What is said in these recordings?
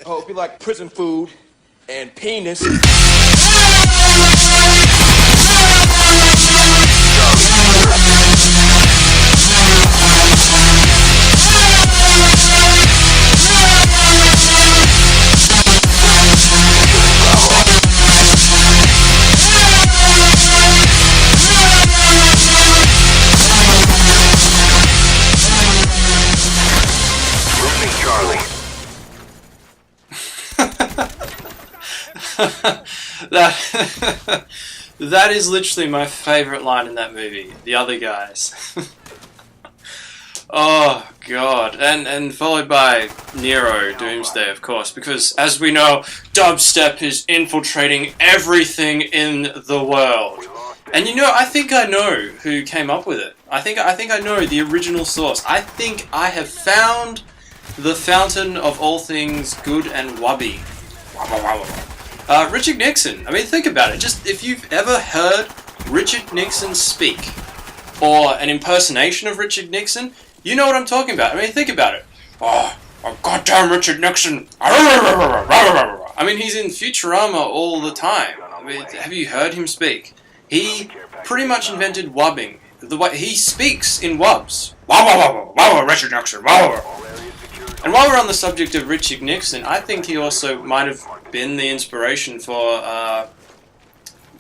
I hope you like prison food and penis. That that is literally my favorite line in that movie. The other guys. Oh god, and followed by Nero Doomsday, of course, because as we know, dubstep is infiltrating everything in the world. And you know, I think I know who came up with it. I think I know the original source. I think I have found the fountain of all things good and wubby. Richard Nixon. I mean, think about it. Just if you've ever heard Richard Nixon speak, or an impersonation of Richard Nixon, you know what I'm talking about. I mean, think about it. Oh goddamn Richard Nixon. I mean, he's in Futurama all the time. I mean, have you heard him speak? He pretty much invented wubbing. The way he speaks in wubs. Richard Nixon. And while we're on the subject of Richard Nixon, I think he also might have been the inspiration for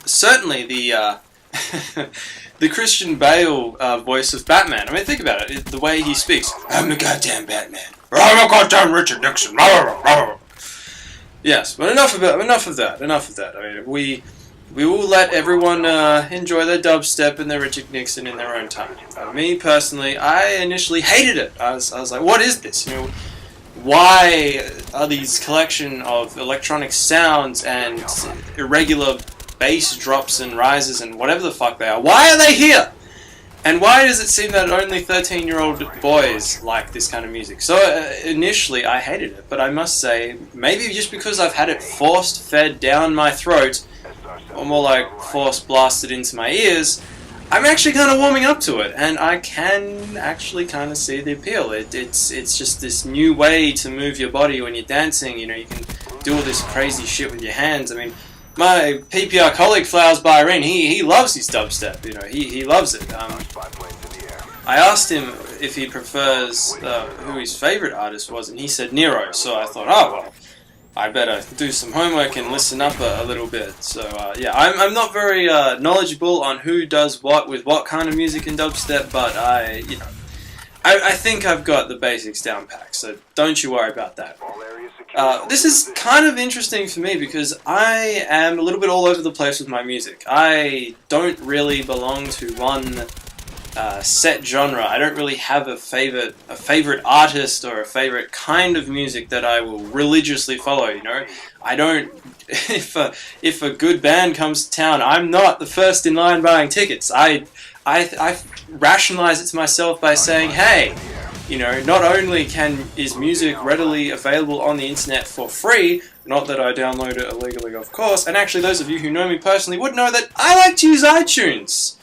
certainly the the Christian Bale voice of Batman. I mean, think about it. The way he speaks. I'm the goddamn Batman. I'm a goddamn Richard Nixon. Yes, but enough of that. I mean, we will let everyone enjoy their dubstep and their Richard Nixon in their own time. Me personally, I initially hated it. I was like, what is this? You know, why are these collection of electronic sounds and irregular bass drops and rises and whatever the fuck they are? Why are they here? And why does it seem that only 13-year-old boys like this kind of music? So initially I hated it, but I must say, maybe just because I've had it force-fed down my throat, or more like force-blasted into my ears, I'm actually kind of warming up to it, and I can actually kind of see the appeal. It's just this new way to move your body when you're dancing. You know, you can do all this crazy shit with your hands. I mean, my PPR colleague Flowers by Irene, he loves his dubstep. You know, he loves it. I asked him if he prefers who his favorite artist was, and he said Nero. So I thought, oh well, I better do some homework and listen up a little bit. So yeah, I'm not very knowledgeable on who does what with what kind of music in dubstep, but I think I've got the basics down pat. So don't you worry about that. This is kind of interesting for me because I am a little bit all over the place with my music. I don't really belong to one set genre. I don't really have a favorite artist or a favorite kind of music that I will religiously follow. You know, I don't. If a good band comes to town, I'm not the first in line buying tickets. I rationalize it to myself by saying, hey, you know, not only is music readily available on the internet for free, not that I download it illegally, of course, and actually those of you who know me personally would know that I like to use iTunes.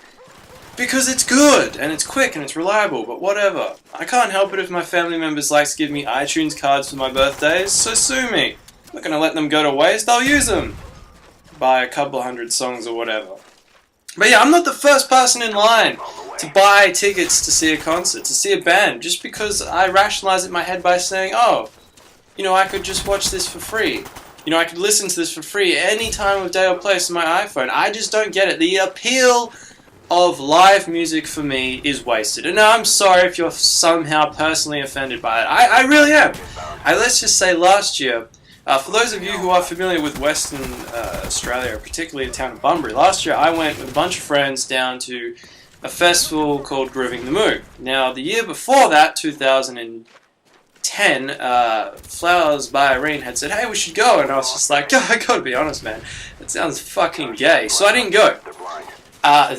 Because it's good, and it's quick, and it's reliable, but whatever. I can't help it if my family members like to give me iTunes cards for my birthdays, so sue me. I'm not going to let them go to waste, I'll use them. Buy a couple hundred songs or whatever. But yeah, I'm not the first person in line to buy tickets to see a concert, to see a band, just because I rationalize it in my head by saying, oh, you know, I could just watch this for free. You know, I could listen to this for free any time of day or place on my iPhone. I just don't get it. The appeal of live music for me is wasted. And I'm sorry if you're somehow personally offended by it. I really am. Let's just say last year, for those of you who are familiar with Western Australia, particularly the town of Bunbury, last year I went with a bunch of friends down to a festival called Grooving the Moo. Now, the year before that, 2010, Flowers by Irene had said, hey, we should go. And I was just like, I gotta be honest, man, it sounds fucking gay. So I didn't go.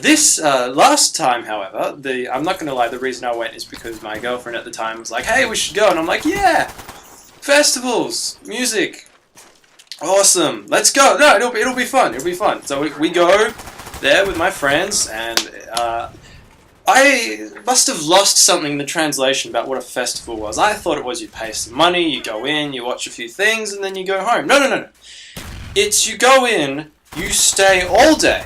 This last time, however, I'm not going to lie, the reason I went is because my girlfriend at the time was like, hey, we should go. And I'm like, yeah, festivals, music, awesome, let's go. No, it'll be fun, So we go there with my friends, and I must have lost something in the translation about what a festival was. I thought it was you pay some money, you go in, you watch a few things, and then you go home. No. It's you go in, you stay all day,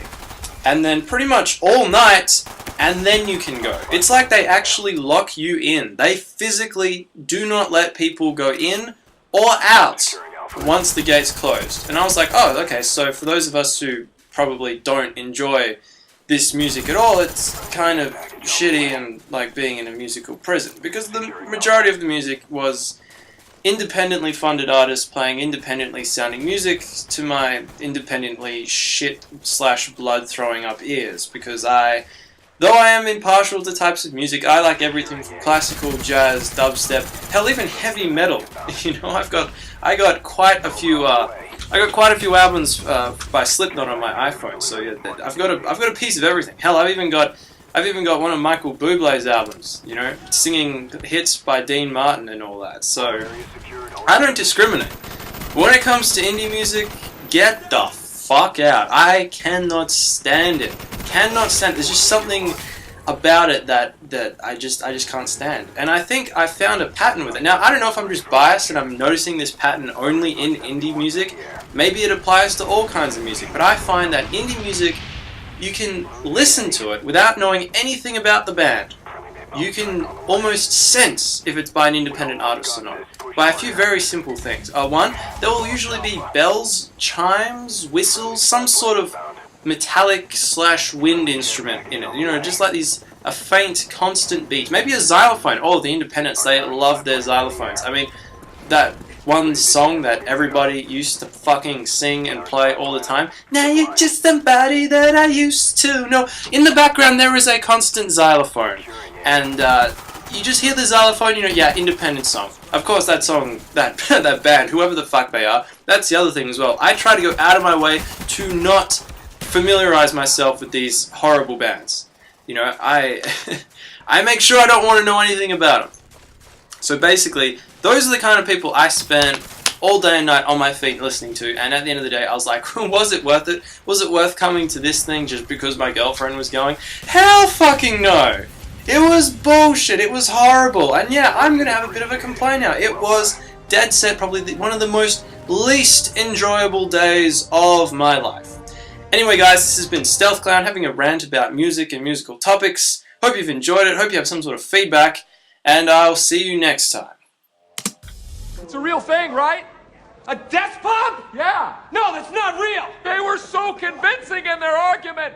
and then pretty much all night, and then you can go. It's like they actually lock you in. They physically do not let people go in or out once the gate's closed. And I was like, oh, okay, so for those of us who probably don't enjoy this music at all, it's kind of shitty and like being in a musical prison, because the majority of the music was independently funded artists playing independently sounding music to my independently shit / blood throwing up ears, because though I am impartial to types of music, I like everything from classical, jazz, dubstep, hell, even heavy metal. You know, I got quite a few albums by Slipknot on my iPhone. So yeah, I've got a piece of everything. Hell, I've even got one of Michael Bublé's albums. You know, singing hits by Dean Martin and all that. So I don't discriminate. When it comes to indie music, get the fuck out. I cannot stand it. Cannot stand it. There's just something about it that I just can't stand. And I think I found a pattern with it. Now, I don't know if I'm just biased and I'm noticing this pattern only in indie music. Maybe it applies to all kinds of music, but I find that indie music, you can listen to it without knowing anything about the band. You can almost sense if it's by an independent artist or not, by a few very simple things. One, there will usually be bells, chimes, whistles, some sort of metallic / wind instrument in it. You know, just like a faint, constant beat. Maybe a xylophone. Oh, the independents, they love their xylophones. I mean, that one song that everybody used to fucking sing and play all the time. Now you're just somebody that I used to know. In the background, there is a constant xylophone. And you just hear the xylophone, you know, yeah, independent song. Of course, that song, that band, whoever the fuck they are, that's the other thing as well. I try to go out of my way to not familiarize myself with these horrible bands. You know, I make sure I don't want to know anything about them. So basically, those are the kind of people I spent all day and night on my feet listening to, and at the end of the day, I was like, was it worth it? Was it worth coming to this thing just because my girlfriend was going? Hell fucking no! It was bullshit, it was horrible, and yeah, I'm gonna have a bit of a complaint now. It was dead set probably one of the most least enjoyable days of my life. Anyway guys, this has been Stealth Clown having a rant about music and musical topics. Hope you've enjoyed it, hope you have some sort of feedback, and I'll see you next time. It's a real thing, right? A death pub? Yeah. No, that's not real. They were so convincing in their argument.